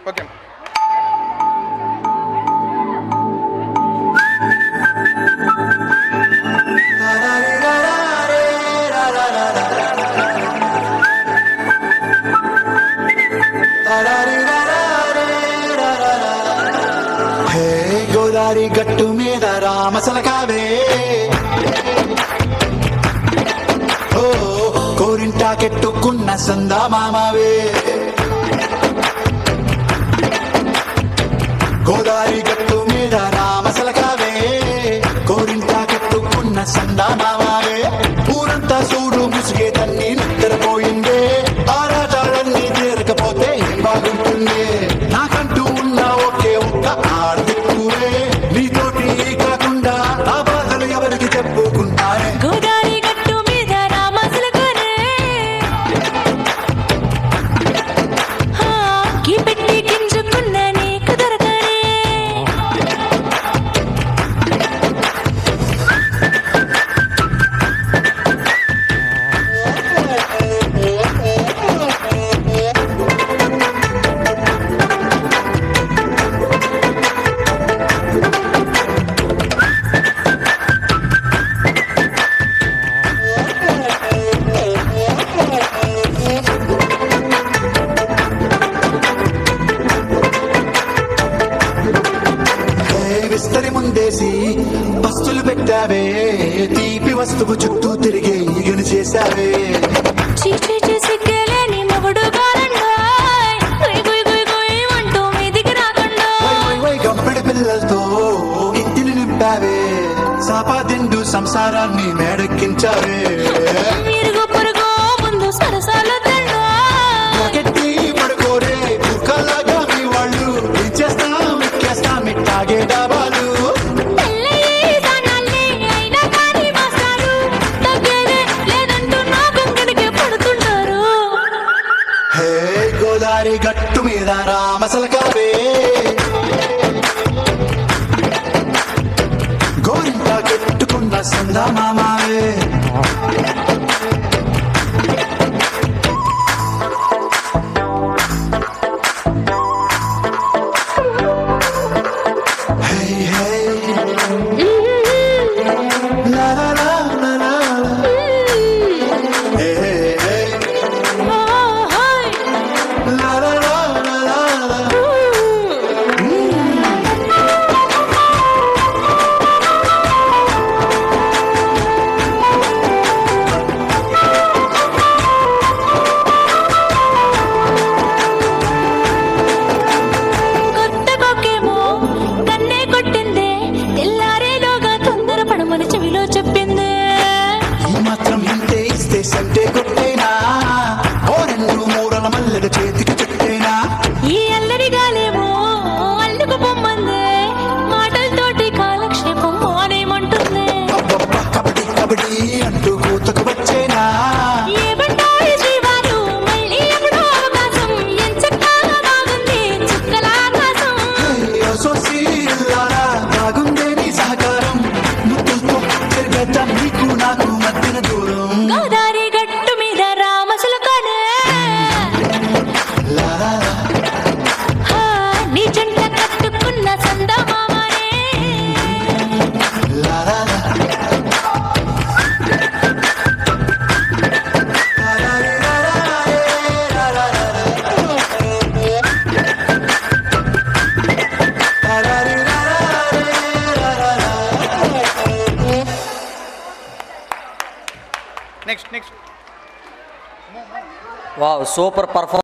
Okay. Godari గట్టు మీద రామసలకావే, ఓ కోరింటాకెట్టుకున్న సందా మామావే. గోదారి గట్టు మీద రామసలకావే, కోరింటాకెట్టుకున్న సందా మామావే. ఊరంతా చూడు ముసిగే తన్ని నిద్రపోయిందే, ఆరాటాలన్నీ తీరకపోతే ఏం బాగుంటుంది. నాకంటూ ఉన్న ఒకే ఒక్క ఆర్దిక్కువే, నీతోటి కాకుండా ఆ బాధలు ఎవరికి చెప్పుకుంటానే. గోదారి గట్టు మీద రామసలకానే, కీ పెట్టి గింజుకున్న నీకు దొరకనే. విస్తరి ముందేసి బస్తులు పెట్టావే, తీపి వస్తువు చుట్టూ తిరిగే ఈగను చేశావే. చీచీ సిగ్గలేని మొగుడు గారండాయ్, గుయ్ గుయ్ గుయ్ గుయ్ అంటూ మీదికి రాకండాయ్. వై గంపెడి పిల్లలతో ఇంటిని నింపావే, సాపాదిండు సంసారాన్ని మేడెక్కించావే. ఇరుగు పొరుగు ముందు సరసాలు తండాయ్, గట్టి పడుకోరే కుక్కలాగా మీ వాళ్ళు, ఇచ్చేస్తాం ఎక్కేస్తాం ఇట్టాగే డాబాలు. పెళ్ళయి దానాల్ని అయినా కానీ మాస్టారు, తగ్గేదే లేదంటూ నా గంగడికి పడుతున్నారు. హే గోదారి గట్టు మీద రామసలకావే, గోరింటా కెట్టుకున్న సందా మామావే. Hey, hey, la la la la la la. Hey, hey, hey, la la la la la la. కొత్త కొక్కేమో కన్నే కొట్టిందే, తెల్లారేలోగా తొందర పడమని చెవిలో చెప్పిందే. ఈ మాత్రం ఇంతే ఇస్తే సంటే కొట్టేనా, ఓ రెండు మూరల మల్లెల చేతికి చుట్టేనా. ఈ అల్లరి గాలేమో అల్లుకు పొమ్మందే, మాటలతోటి కాలక్షేపం మానేమంటుంది. అబ్బబ్బా కబడ్డీ కబడ్డీ అంటూ కూతకు వచ్చేనా. ఏమంటాయి శ్రీవారు మళ్ళీ ఎప్పుడో అవకాశం, ఎంచక్కా బాగుంది చుక్కల ఆకాశం. అయ్యో సోసి ఇల్లారా, బాగుందే నీ సహకారం, ముద్దులతో తిరగద్దాం నీకు నాకు మధ్యన దూరం. గోదారి గట్టు మీద రామసలకానే, లా లా లా. నీ జంట కట్టుకున్న సందమామనే. La la la. La la la la la la la. La la la la la la. Next wow, super performance.